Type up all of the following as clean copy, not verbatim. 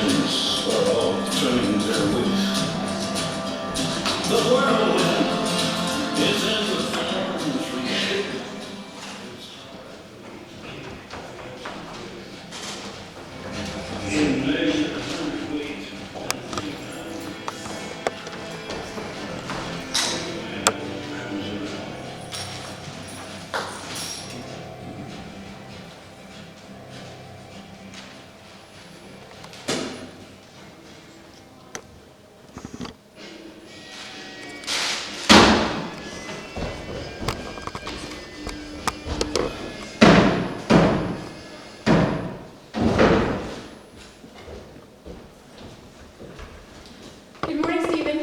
winds are all turning their weight. The whirlwind is in the thorns reshape. In measure and weight Good morning, Stephen.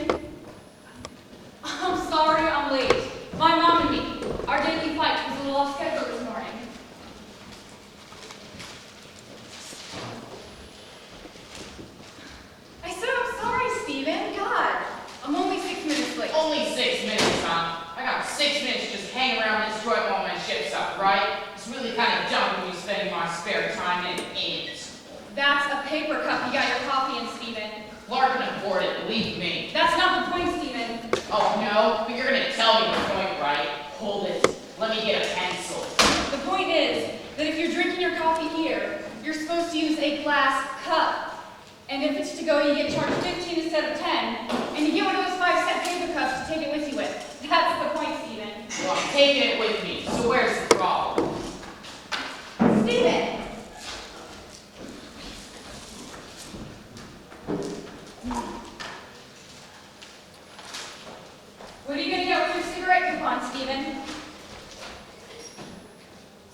I'm sorry I'm late. My mom and me, our daily flight was a little off schedule this morning. I said I'm sorry, Stephen. God, I'm only 6 minutes late. Only 6 minutes, huh? I got 6 minutes to just hang around this joint while my ship's up, right? It's really kind of dumb when you spending my spare time in it. That's a paper cup you got your coffee in, Stephen. Clark can afford it, believe me. That's not the point, Stephen. Oh no, but you're gonna tell me the point, right? Hold it. Let me get a pencil. The point is that if you're drinking your coffee here, you're supposed to use a glass cup. And if it's to go, you get charged 15 instead of 10. And you get one of those 5-cent paper cups to take it with you with. That's the point, Stephen. Well, I'm taking it with me, so where's the problem? Stephen! What are you going to get with your cigarette coupon, Stephen?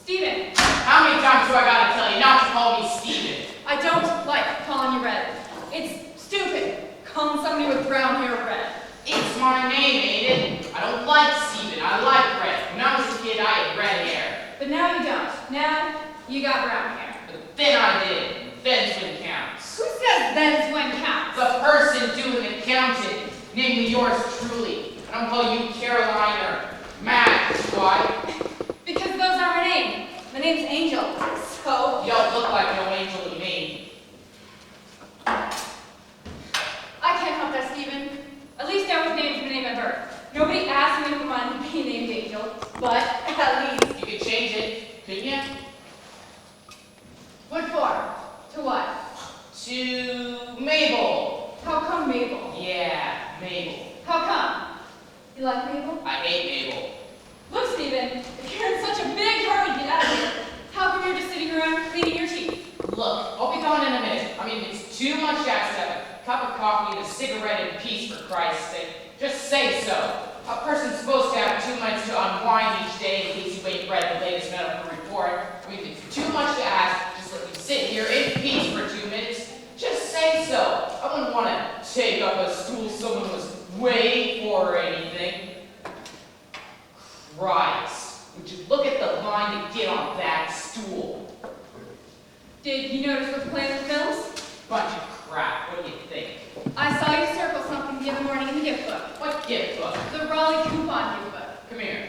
Stephen! How many times do I gotta tell you not to call me Steven? I don't like calling you red. It's stupid calling somebody with brown hair red. It's my name, ain't it? I don't like Steven, I like red. When I was a kid, I had red hair. But now you don't. Now you got brown hair. But then I did. Then's when counts. Who says then's when counts? The person doing the counting, namely yours truly. I don't call you Caroline or Matt. Why? Because those aren't my name. My name's Angel. So, You don't look like no angel to me. I can't help that, Stephen. At least I was named my name at birth. Nobody asked me if I wanted to be named Angel, but at least. You could change it, couldn't you? What for? To what? To Mabel. How come Mabel? Yeah, Mabel. How come? You like Mabel? I hate Mabel. Look, Stephen, if you're in such a big hurry to get out of here, how come you're just sitting around cleaning your teeth? Look, I'll be gone in a minute. I mean, it's too much to ask to have a cup of coffee and a cigarette in peace, for Christ's sake. Just say so. A person's supposed to have 2 minutes to unwind each day in case you ain't read the latest medical report. I mean, if it's too much to ask, just let me sit here in peace for 2 minutes. Just say so. I wouldn't want to take up a stool someone was waiting for or anything. Christ, would you look at the line to get on that stool? Did you notice what's playing with Mills? Bunch of crap, what do you think? I saw you circle something the other morning in the gift book. What gift book? The Raleigh coupon gift book. Come here.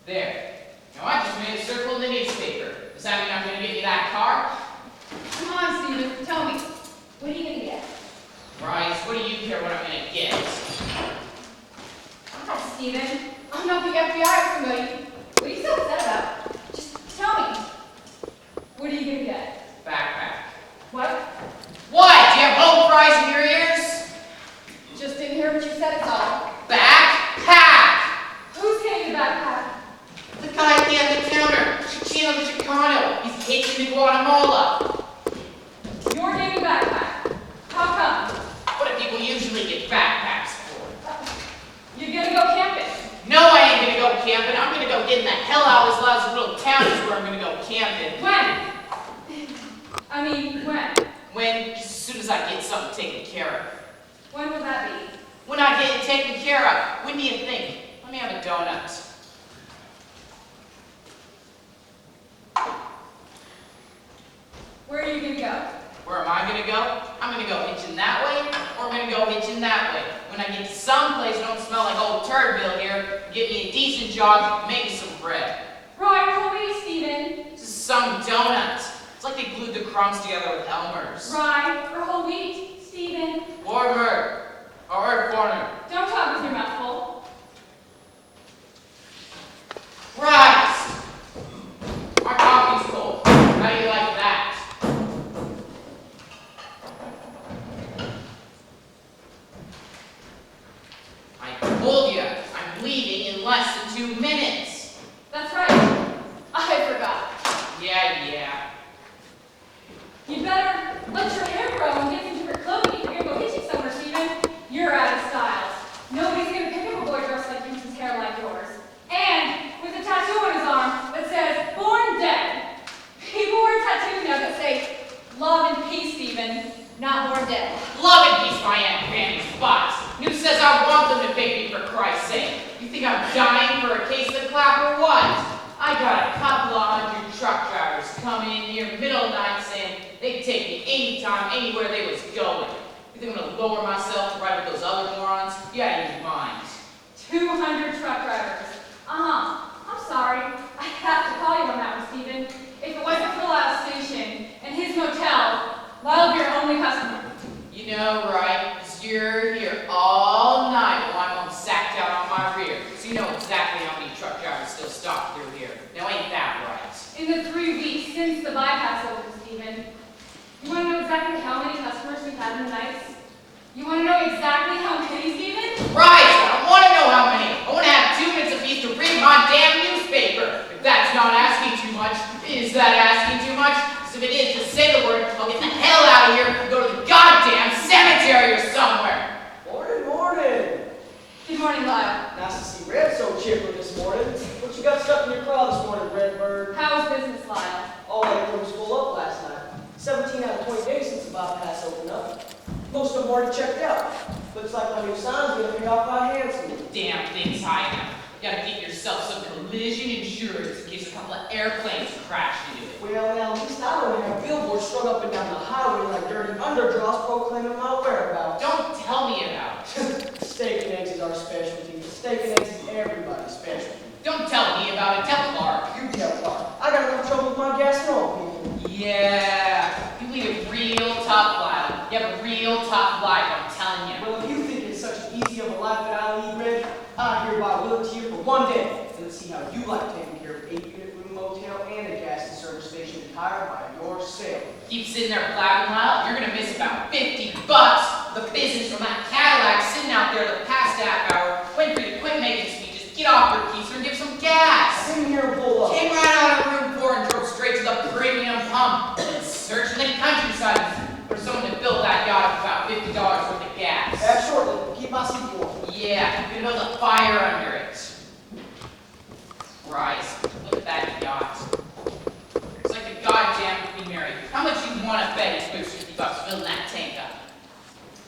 There. Now I just made a circle in the newspaper. Does that mean I'm going to give you that car? Come on, Stephen, tell me. What are you going to get? Bryce, what do you care what I'm going to get? Oh, Stephen, I'm not the FBI or somebody. What are you so upset about? Just tell me. What are you going to get? Backpack. What? What? Do you have home fries in your ears? Just didn't hear what you said, it's all. Backpack! Who's getting the backpack? The guy at the end of the counter. Chino the Chicano. He's hitching to Guatemala. You're getting a backpack. How come? What do people usually get backpacks for? You're going to go camping. No, I ain't gonna go camping. I'm gonna go get in the hell out of this lousy little town is where I'm gonna go camping. When? I mean, when? When? Just as soon as I get something taken care of. When will that be? When I get it taken care of. When do you think? Let me have a donut. Where are you going to go? Where am I gonna go? I'm gonna go hitching that way, or I'm gonna go hitching that way. When I get to some place that don't smell like old Turdville here, get me a decent job, make me some bread. Ryder, wait, Stephen. This is some donut crumbs together with Elmer's. Rye or whole wheat, Stephen. Word. Or corner. Don't talk with your mouth full. Christ! My coffee's cold. How do you like that? I told you, I'm leaving in less than 2 minutes. That's right. I forgot. Yeah. You'd better let your hair grow and get some different clothing if you're gonna go hitching somewhere, Stephen. You're out of style. Nobody's gonna pick up a boy dressed like you with his hair like yours. And with a tattoo on his arm that says, "Born Dead." People wear tattoos now that say, "Love and peace, Stephen," not "Born Dead." Love and peace, my Aunt Fanny's box. Who says I want them to pick me for Christ's sake? You think I'm dying for a case of clap or what? I got a couple of 100 truck drivers coming in here middle of the night saying they'd take me anytime, anywhere they was going. You think I'm gonna lower myself to ride with those other morons? You out of your mind. 200 truck drivers. I'm sorry. I have to call you on that one, Stephen. If it wasn't for the last station and his motel, I'll be your only customer. You know, right? 'Cause you're here all night while I'm sacked out on my rear. So you know exactly how many truck drivers still stop through here. Now ain't that right? In the 3 weeks since the bypass opened, Stephen, you want to know exactly how many customers we've had in the nights? You want to know exactly how many, Stephen? Right! I want to know how many. I want to have 2 minutes apiece to read my damn newspaper. If that's not asking too much, is that asking too much? Because if it is, just say the word. I'll get the hell out of here and go to the goddamn cemetery or somewhere. Morning. Good morning, Lyle. Nice to see Red so chipper this morning. What you got stuck in your craw this morning, Redbird? How was business, Lyle? All that room was full up last night. 17 out of 20 days since the bypass opened up. Most of them already checked out. Looks like my new sign's gonna pay off quite handsomely. Damn thing's high enough. You gotta get yourself some collision insurance in case a couple of airplanes crash into it. Well, now at least I don't have billboards strung up and down the highway like dirty underdraws proclaiming my whereabouts. Don't tell me about it. Steak and eggs is our specialty. Steak and eggs is everybody's specialty. Don't tell me about it. Tell Clark. You tell Clark. I got enough trouble with my gas and oil people. Yeah. You lead a real tough life. You have a real tough life, I'm telling you. Well, if you think it's such easy of a life that I lead, Red, I hereby will it to you for 1 day. And let's see how you like taking care of an 8-unit room motel and a gas and service station entirely by yourself. Keep sitting there blabbing loud, you're gonna miss about $50. The business from that Cadillac sitting out there the past half hour. Wait for you to quit making speeches, get off your keister and give some gas. Come here and pull up. Came right out of room 4 and drove straight to the premium pump. Searching the countryside for someone to fill that yacht with about $50 worth of gas. Back shortly. Keep my seat warm. Yeah, you can build a fire under it. Christ, look at that yacht. It's like a goddamn Queen Mary. How much you want to bet it's worth $50 filling that tank up?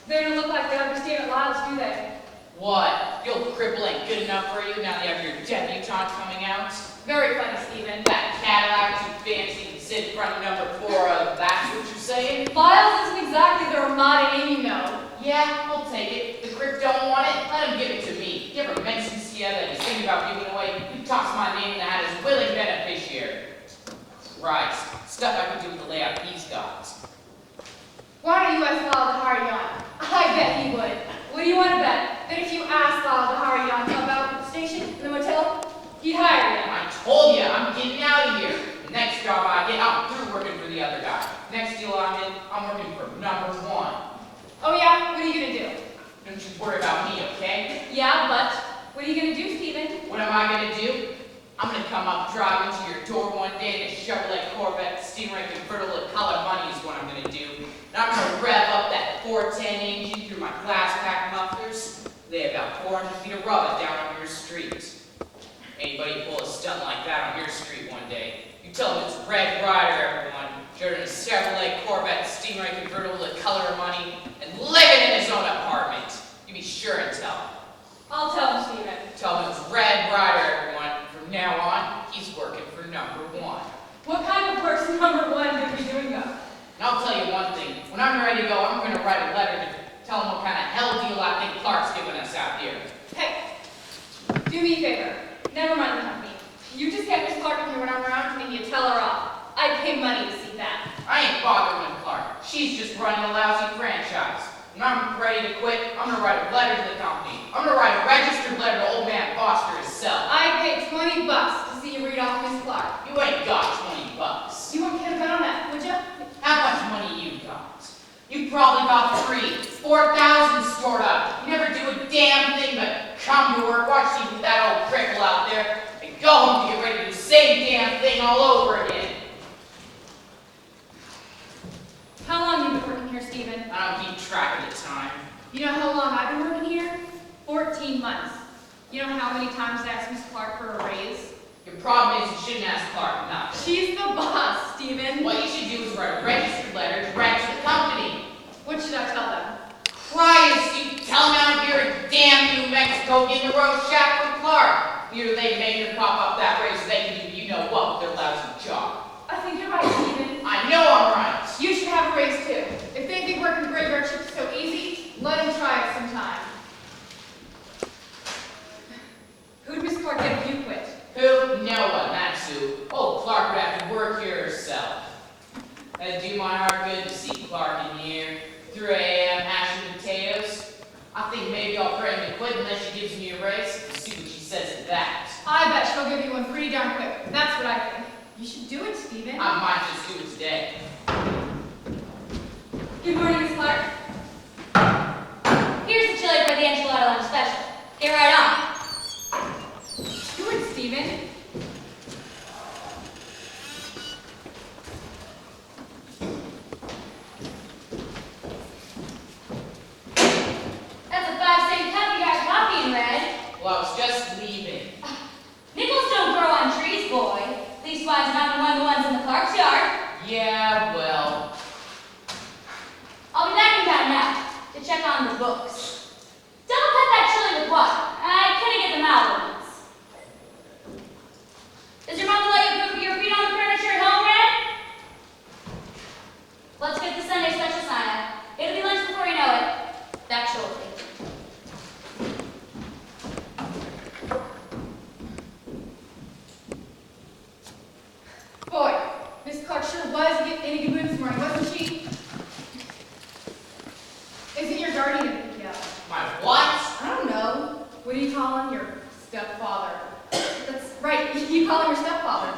They don't look like they understand at Lyle's, do they? What? The old cripple ain't good enough for you now that you have your debutante coming out? Very funny, Stephen. That Cadillac too fancy to sit in front of number 4 of, that's what you're saying? Lyle's isn't exactly the Ramada Inn, you know. Yeah, I'll take it. The crip don't want it, let him give it to me. You ever mention Sia that he's thinking about giving away? You toss my name in the hat as willing beneficiary. Right, stuff I could do with the layout he's got. Why don't you ask Lyle to hire you on? I bet he would. What do you want to bet? That if you asked Lyle to hire you on about the station, in the motel, he'd hire you. I told you, I'm getting out of here. The next job I get, I'm through working for the other guy. Next deal I'm in, I'm working for number 1. Oh yeah? What are you gonna do? Don't you worry about me, okay? Yeah, but what are you gonna do, Stephen? What am I gonna do? I'm gonna come up driving to your door one day in a Chevrolet Corvette Stingray convertible of color money is what I'm gonna do. And I'm gonna rev up that 410 engine through my glass pack mufflers. Lay about 400 feet of rubber down on your street. Anybody pull a stunt like that on your street one day, you tell them it's Red Ryder, everyone. Driven a Chevrolet Corvette Stingray convertible of color money and living in his own apartment. You be sure and tell him. I'll tell him, Stephen. Tell him it's Red Ryder, everyone. From now on, he's working for number 1. What kind of work's number 1 gonna be doing though? And I'll tell you one thing. When I'm ready to go, I'm going to write a letter to tell him what kind of hell deal I think Clark's giving us out here. Hey, do me a favor. Never mind the company. You just get Miss Clark with me when I'm around and you tell her off. I pay money to see that. I ain't bothered she's just running a lousy franchise. When I'm ready to quit, I'm gonna write a letter to the company. I'm gonna write a registered letter to old man Foster himself. I'd pay $20 to see you read off Miss Clark. You ain't got $20. You wouldn't care about that, would you? How much money you got? You probably got 4,000 stored up. You never do a damn thing but come to work, watch TV with that old cripple out there, and go home to get ready to do the same damn thing all over again. How long have you been working here, Stephen? I don't keep track of the time. You know how long I've been working here? 14 months. You know how many times I asked Miss Clark for a raise? Your problem is you shouldn't ask Clark nothing. She's the boss, Stephen. What you should do is write a registered letter direct to the company. What should I tell them? Christ, you tell them out here in damn New Mexico getting the road shack from Clark. Either they make her pop up that raise or they can do you know what with their lousy job. I think you're right, Stephen. I know I'm right. You should have a raise too. If they think working graveyard shifts is so easy, let them try it sometime. Who'd Miss Clark get if you quit? Who? No one, that's who. Old Clark would have to work here herself. It'd do my heart good to see Clark in here. 3 a.m. hashing potatoes. I think maybe I'll threaten to quit unless she gives me a raise. See what she says to that. I bet she'll give you one pretty darn quick. That's what I think. You should do it, Stephen. I might just do it today. Good morning, Miss Clark. Here's the chili for the enchilada lunch special. Get right on. Do it, Stephen. That's a 5-cent cup you got coffee in, Red. Well, I was just leaving. Nickels don't grow on trees, boy. Leastwise, not one of the ones in the Clark's yard. Yeah, well. I'll be back in town now to check on the books. Double cut that chili with water. I couldn't get them out once. Does your mom let you put your feet on the furniture at home, Red? Let's get the Sunday special sign up. It'll be lunch before you know it. Back shortly. Boy, Miss Clark sure was in a good mood this morning, wasn't she? Isn't your guardian gonna pick you up? My what? I don't know. What do you call him? Your stepfather. That's right, you call him your stepfather.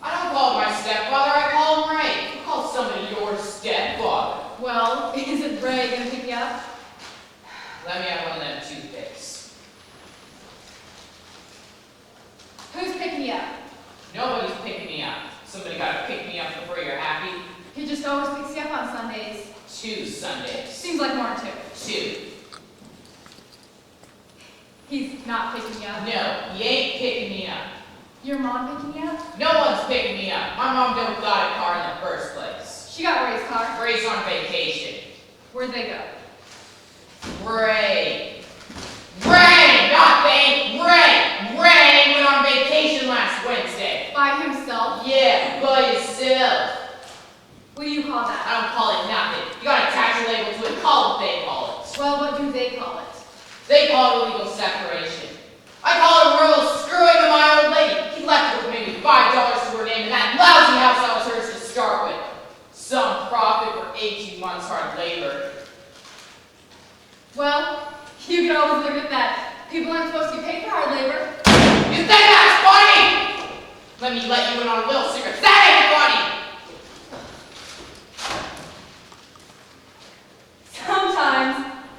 I don't call him my stepfather, I call him Ray. You call somebody your stepfather. Well, isn't Ray gonna pick you up? Let me have one of them toothpicks. Who's picking you up? Nobody's picking me up. Somebody gotta pick me up before you're happy. He just always picks you up on Sundays. 2 Sundays. Seems like more than 2. 2. He's not picking you up. No, he ain't picking me up. Your mom picking you up? No one's picking me up. My mom don't got a car in the first place. She got Ray's car. Ray's on vacation. Where'd they go? Ray. Ray! Not Bank! Ray! Ray went on vacation last Wednesday. By himself? Yeah, by yourself. What do you call that? I don't call it nothing. You gotta attach a label to it. Call it what they call it. Well, what do they call it? They call it illegal separation. I call it rural screwing of my old lady. He left with maybe $5 to her name and that lousy house that was hers to start with. Some profit for 18 months hard labor. Well, you can always look at that. People aren't supposed to be paid for hard labor. You think that's funny? Let me let you in on a little secret. That ain't funny! Sometimes,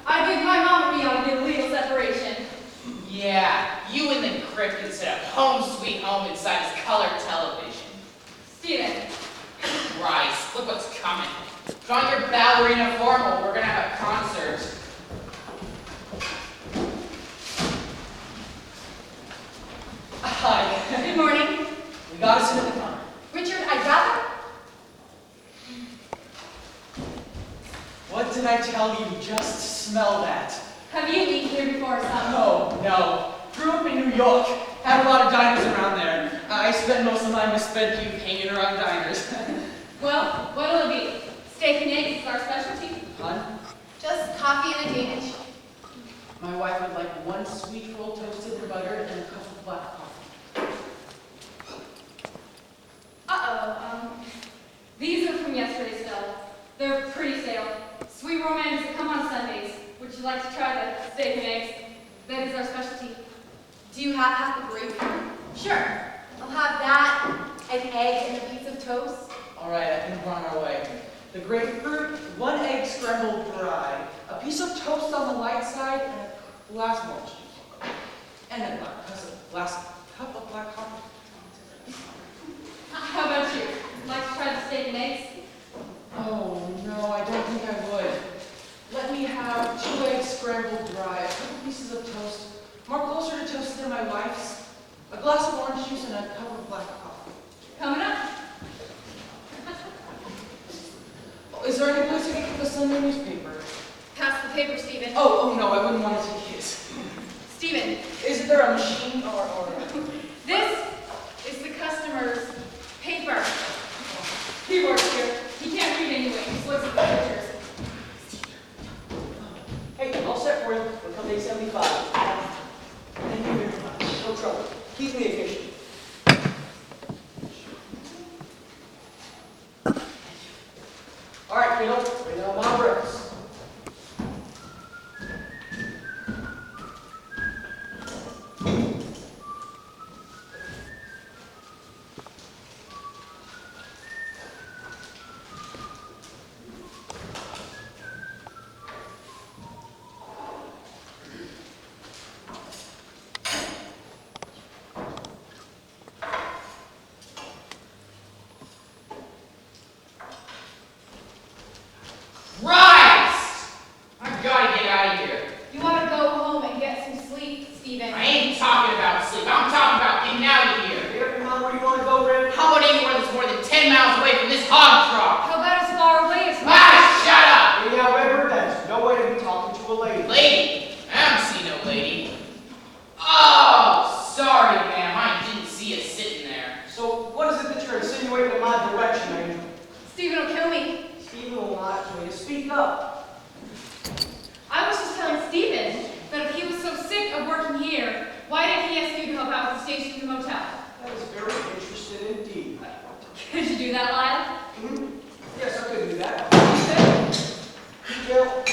I think my mom and me ought to get a legal separation. Yeah, you in the crypt instead of home sweet home inside his color television. Stephen, Christ, look what's coming. Put on your ballerina formal, we're gonna have a concert. Hi. good morning. We got us into the car. Richard, I'd rather... What did I tell you? Just smell that. Have you eaten here before, son? No. Grew up in New York. Had a lot of diners around there. I spent most of my misspent youth hanging around diners. Well, what'll it be? Steak and eggs is our specialty. Hun, Just coffee and a Danish. my wife would like 1 sweet roll toasted and buttered and a cup of black coffee. These are from yesterday still. The They're pretty stale. Sweet romances that come on Sundays. Would you like to try the steak and eggs? That is our specialty. Do you have half the grapefruit? Sure. I'll have that, an egg, and a piece of toast. All right, I think we're on our way. The grapefruit, 1 egg scrambled dry, a piece of toast on the light side, and a glass of orange juice. And a glass cup of black coffee. How about you? Like to try the steak and eggs? Oh, no, I don't think I would. Let me have 2 eggs scrambled dry, a couple pieces of toast, more closer to toast than my wife's, a glass of orange juice, and a cup of black coffee. Coming up. Is there any place I can get the Sunday newspaper? Pass the paper, Stephen. Oh, no, I wouldn't want to take his. Stephen, Isn't there a machine or... this is the customer's paper. He works here. He can't read anyway. He just looks at the pictures. Hey, all set for you. We'll come 875. Thank you very much. No trouble. Keep me efficient. All right, kiddo. Bring on my bricks. Christ! I gotta get out of here. You want to go home and get some sleep, Stephen? I ain't talking about sleep. I'm talking about getting out of here. Here, come on, where you want to go, Red? How about anywhere that's more than 10 miles away from this hog trough? How about as far away as Shut up! Yeah, Redbird, that's no way to be talking to a lady. Lady? I don't see no lady. Oh, sorry, ma'am. I didn't see you sitting there. So, what is it that you're insinuating in my direction, Angel? Stephen will kill me. Stephen will not kill you. Speak up. I was just telling Stephen that if he was so sick of working here, why didn't he ask you to help out with the station in the motel? That is very interesting indeed. Could you do that, Lyle? Yes, I could do that. You could? Well,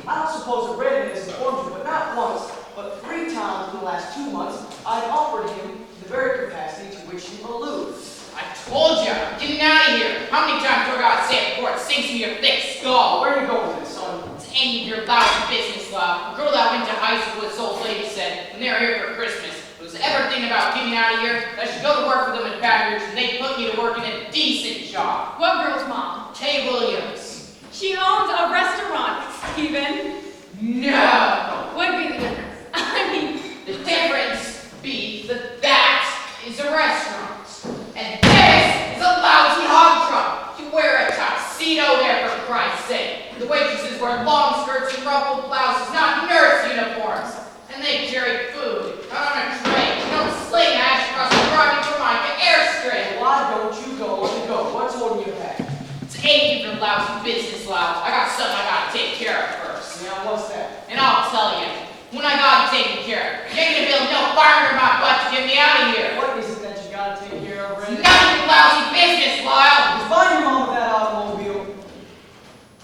I don't suppose that Red has informed you, but not once, but 3 times in the last 2 months, I've offered him the very capacity to which you allude. I told you, I'm getting out of here. How many times do I gotta say it before it sinks in your thick skull? Where are you going with this, son? It's any of your lousy business, love. A girl that went to high school with this old lady said, when they were here for Christmas, if it was ever thinking about getting out of here, I should go to work for them in Baton Rouge and they put me to work in a decent job. What girl's mom? Kay Williams. She owns a restaurant, Stephen. No! What'd be the difference? I mean, The difference be that that is a restaurant, and this is a lousy hog truck. You wear a tuxedo there, for Christ's sake. The waitresses wear long skirts and ruffled blouses, not nurse uniforms. And they carry food, not on a tray. You don't sling ash across the driving Jamaica airstrip. Why don't you go and go? What's holding you back? It's any of your lousy business, louse. I got something I gotta take care of first. Now, what's that? And I'll tell you, when I got it taken care of, you ain't gonna build no fire under my butt to get me out of here. What is it that you gotta take care of, Red? None of your lousy business, Lyle. Just find your mom with that automobile.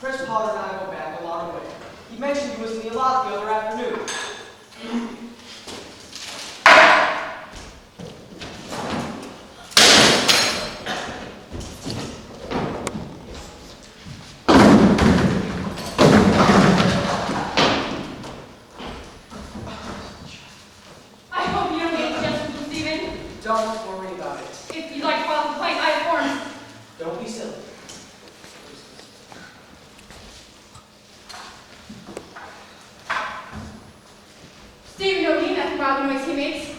Chris Potter and I go back a long way. He mentioned he was in the lot the other afternoon. I hope you don't get injustice from Stephen. Don't worry about it. If you'd like to file a complaint, I have forms. Don't be silly. Stephen don't need nothing about the noise he makes.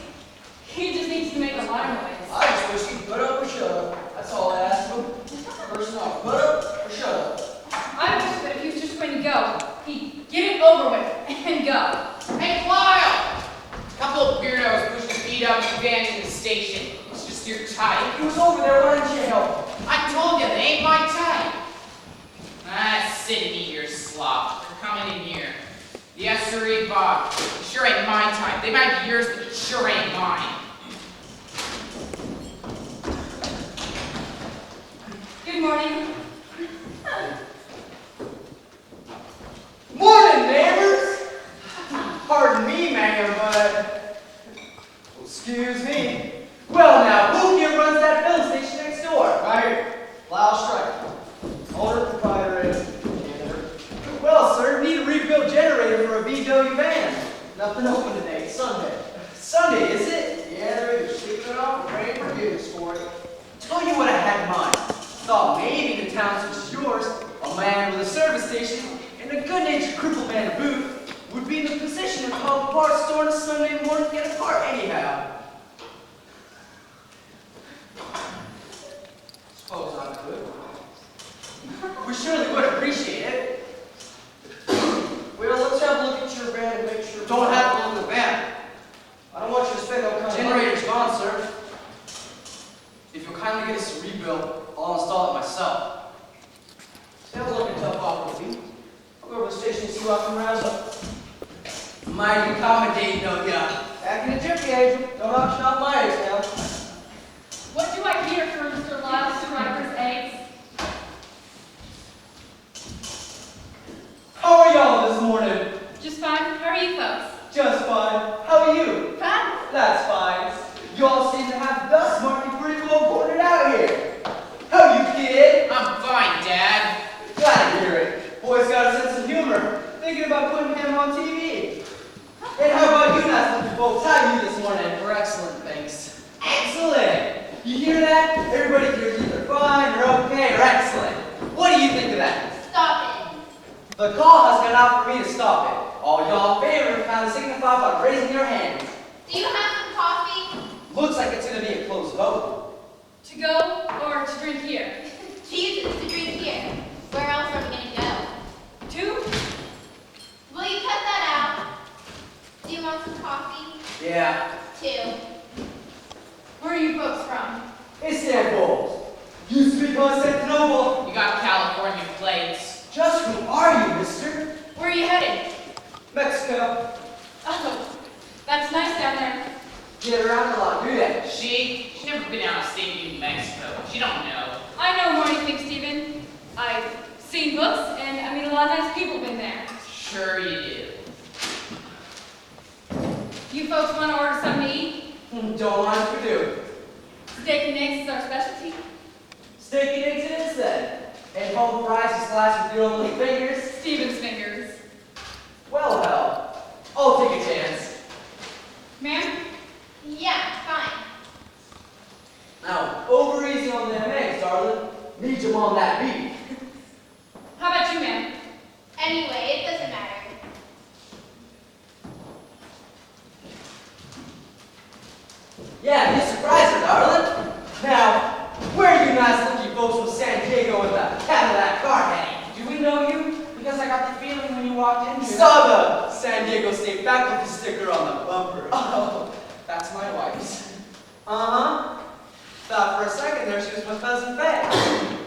He just needs to make a lot of noise. I just wish he'd put up or shut up. That's all I ask him. First off, put up or shut up. I wish that if he was just going to go, he'd get it over with and go. Hey, Lyle! A couple of weirdos pushing a beat-up van in the station. It's just your type. He was over there, why didn't you help? I told you, they ain't my type. Ah, sit and eat your slop. They're coming in here. Yes, sirree, Bob. It sure ain't my type. They might be yours, but it sure ain't mine. Good morning. town such as yours, a man with a service station and a good-natured crippled man to boot would be in the position to call the bar store on a Sunday morning to get a part anyhow. Suppose I could. We surely would appreciate it. Well, let's have a look at your van and make sure. Don't have to look at the van. I don't want you to spend no kind of money. Generator's gone, sir. If you'll kindly get us a rebuild, I'll install it myself. Sounds like a tough offer to me. I'll go over to the station and see what I can rouse up. Mighty accommodating, no doubt. Back in the gypsy age, don't auction off my eggs now. What do I hear for Mr. Lyle's Ryder's eggs? How are y'all this morning? Just fine. How are you folks? Just fine. How are you? Fine. That's fine. Y'all seem to have dust marking pretty well pointed out here. How you, kid? I'm fine, Dad. Glad to hear it. Boy's got a sense of humor. Thinking about putting him on TV. And how about you, nice looking folks? How are you this morning? We're excellent, thanks. Excellent. You hear that? Everybody here's either fine or okay or excellent. What do you think of that? Stop it. The call has gone out for me to stop it. All y'all in favor kind of signify by raising your hand. Do you have some coffee? Looks like it's going to be a close vote. To go or to drink here? Jesus, to drink here. Where else are we gonna go? Two? Will you cut that out? Do you want some coffee? Yeah. Two. Where are you folks from? Istanbul. You speak Constantinople. You got California plates. Just who are you, mister? Where are you headed? Mexico. Oh, that's nice down there. Get around a lot, do that. She's never been out of state New Mexico. She don't know. I know more than you think, Stephen. I've seen books, and I meet a lot of nice people been there. Sure you do. You folks want to order something to eat? Don't mind if we do. Steak and eggs is our specialty. Steak and eggs it is then. And home fries you slice with your own little fingers. Stephen's fingers. Well, hell. I'll take a chance. Ma'am? Yeah, fine. Now, over easy on them eggs, darling. Need them on that beef. How about you, ma'am? Anyway, it doesn't matter. Yeah, you surprised her, darling. Now, where are you nice looking folks from San Diego with the Cadillac car hanging? Do we know you? Because I got the feeling when you walked in here. Saw the San Diego State faculty sticker on the bumper. Oh, that's my wife's. Uh-huh. Thought for a second there she was my cousin Faye.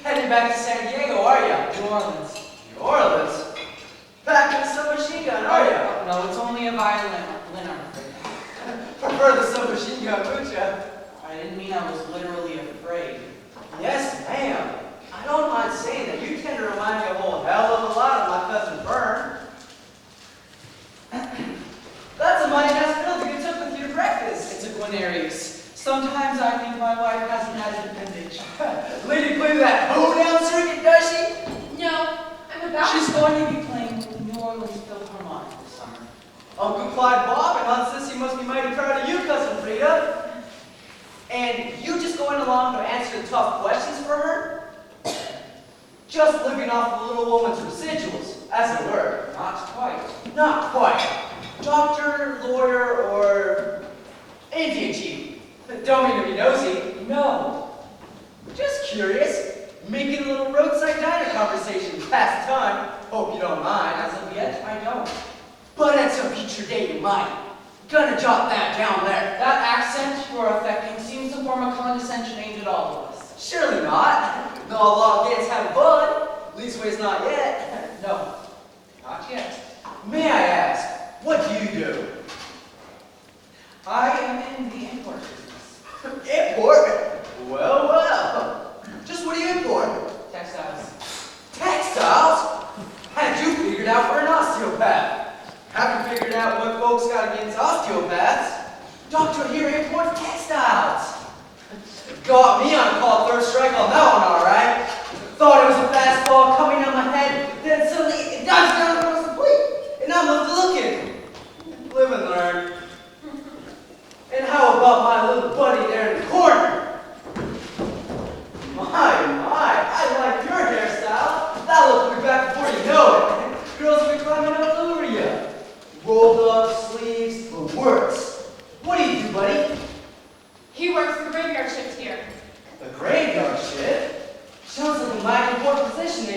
Heading back to San Diego, are ya? New Orleans. New Orleans? Back in the submachine gun, are ya? No, it's only a violin, I'm afraid. Prefer the submachine gun, would ya? I didn't mean I was literally afraid. Yes, ma'am. I don't mind saying that you tend to remind me a whole hell of a lot of my cousin Vern. That's a mighty nice building you took with you to breakfast. It's a Guarnerius. Sometimes I think my wife hasn't had an appendage. Lady play that hoedown circuit, does she? No, I'm about She's going to be playing with the New Orleans Philharmonic this summer. Uncle Clyde Bob and Aunt Sissy must be mighty proud of you, Cousin Frida. And you just going along to answer the tough questions for her? Just living off the little woman's residuals, as it were. Not quite. Not quite. Doctor, lawyer, or Indian chief. Don't mean to be nosy. No. Just curious. Making a little roadside diner conversation. Past time. Hope you don't mind. As of yet, I don't. But at some future date you might. Gonna jot that down there. That accent you are affecting seems to form a condescension aimed at all of us. Surely not. No law gates have a bud. Leastways not yet. No, not yet. May I ask, what do you do? I am in the import business. Import? Well, well. Just what do you import? Textiles. Textiles? Had you figured out we're an osteopath? Have you figured out what folks got against osteopaths? Doctor here imports textiles. Got me on a call third strike on that one, all right. Thought it was a fastball coming on my head, then suddenly it dives down across the plate, and I'm left looking. Live and learn. And how about my little buddy there in the corner?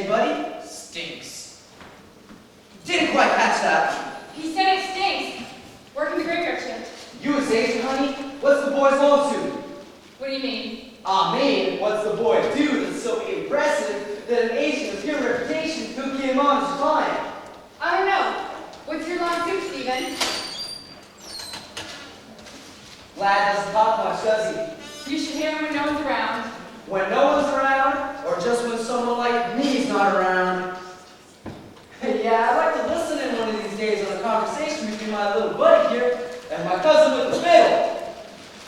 Hey, buddy? Stinks. Didn't quite catch that. He said it stinks. Working the graveyard shift. You was Asian, honey? What's the boy's lawsuit? What do you mean? I mean, what's the boy do that's so impressive that an Asian with your reputation took him on as a client? I don't know. What's your lawsuit, Stephen? Lad doesn't talk much, does he? You should hear him when no one's around. When no one's around, or just when someone like me's not around. Yeah, I'd like to listen in one of these days on a conversation between my little buddy here and my cousin with the fiddle.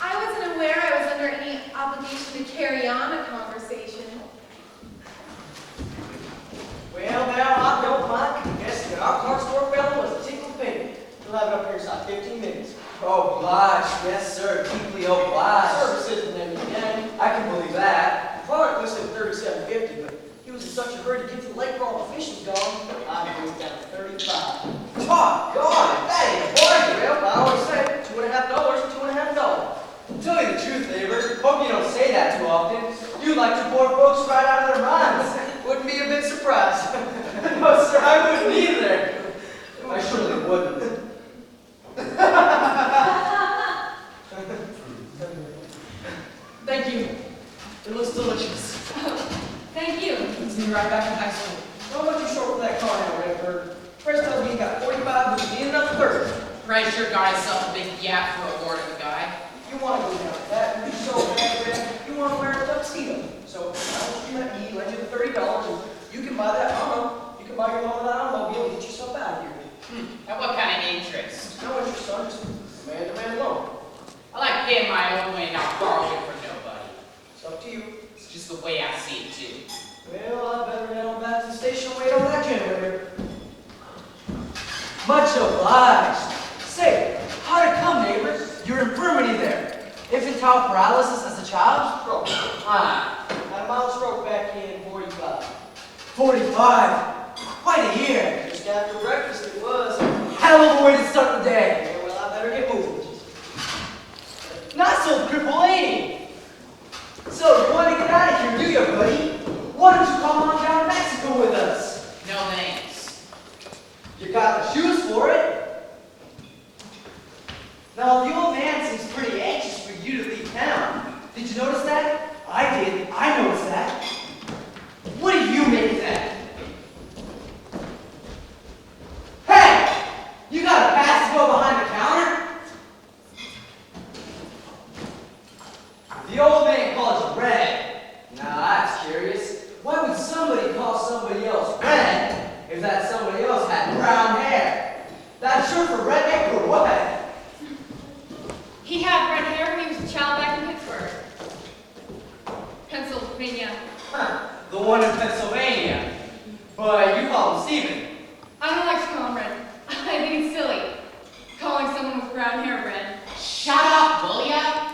I wasn't aware I was under any obligation to carry on a conversation. Well, now, I don't mind. Yes, our card store fellow was a tickle pink. We'll have it up here inside 15 minutes. Obliged, yes sir, deeply obliged. Services and everything. I can believe that. Product listed $37.50, but he was in such a hurry to get to the lake where all the fish was gone. I moved down to $35. Talk, God, that ain't a bargain. Well, I always say $2.50, $2.50. Tell you the truth, neighbor, hope you don't say that too often. You like to bore folks right out of their minds. Wouldn't be a bit surprised. No, sir, I wouldn't either. I surely wouldn't. Thank you. It looks delicious. Thank you. Let's be right back in high school. How much you short for that car now, Redbird? Fresh tells me you got 45, but you need another 30. Red sure got himself a big yap for a ward of a guy. You want to go down with that, and you so bad, Red, you want to wear a tuxedo. So, I want you let me lend you the $30, and you can buy that mama. You can buy your mama that automobile and get yourself out of here. At what kind of interest? No interest, son, just man-to-man loan. I like paying my own way, not borrowing from nobody. It's up to you. It's just the way I see it too. Well, I better head on back to the station and wait on that generator. Much obliged. Say, how'd it come, neighbor? Your infirmity there. Infantile paralysis as a child? Stroke. Had a mild stroke back in 45. 45. Quite a year. Just after breakfast it was. Hell of a way to start the day. Yeah, well, I better get moving. Not so cripple, ain't he? So, you want to get out of here, do you, buddy? Why don't you come on down to Mexico with us? No thanks. You got the shoes for it. Now, the old man seems pretty anxious for you to leave town. Did you notice that? I did. I noticed that. What do you make of that? Hey! You got a pass to go behind the counter? The old man calls you Red. Now, that's curious. Why would somebody call somebody else Red if that somebody else had brown hair? That's sure for redneck or what? He had red hair when he was a child back in Pittsburgh, Pennsylvania. Huh, the one in Pennsylvania. But you call him Stephen. I don't like to call him red. I think it's silly, calling someone with brown hair red. Shut up, will ya?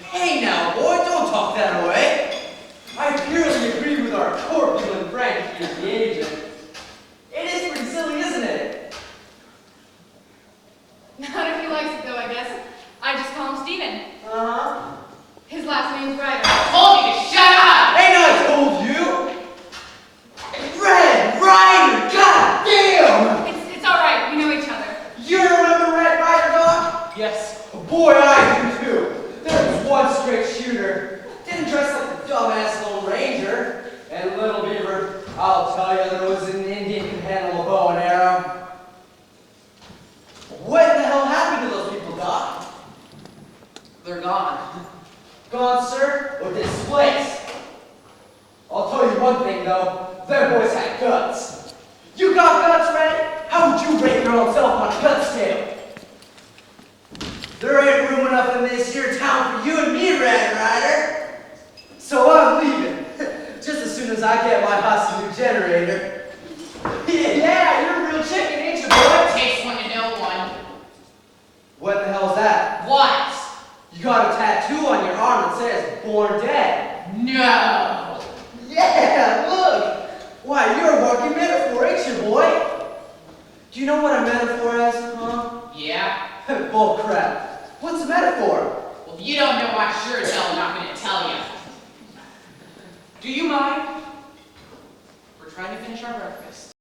Hey now, boy, don't talk that way. I purely agree with our corpulent friend here, the agent. It is pretty silly, isn't it? Not if he likes it though, I guess. I just call him Stephen. Uh-huh. His last name's Ryder. I told you to shut up! Ain't I told you? Red Ryder, god damn! It's all right. We know each other. You remember Red Ryder, Doc? Yes. Boy, I do too. There was one straight shooter. Didn't dress like the dumbass Lone Ranger. And Little Beaver, I'll tell you, there was an Indian who could handle a bow and arrow. What the hell happened to those people, Doc? They're gone. Gone, sir, or displaced. I'll tell you one thing, though. Them boys had guts. You got guts, Red? How would you rate your own self on a gut scale? There ain't room enough in this here town for you and me, Red Ryder. So I'm leaving. Just as soon as I get my house a new generator. Yeah, you're a real chicken, ain't you, boy? Takes one to know one. What the hell's that? What? You got a tattoo on your arm that says, Born Dead. No. Yeah, look. Why, you're a walking metaphor, ain't you, boy? Do you know what a metaphor is, huh? Yeah? Bull crap. What's a metaphor? Well, if you don't know, I sure as hell not gonna tell you. Do you mind? We're trying to finish our breakfast.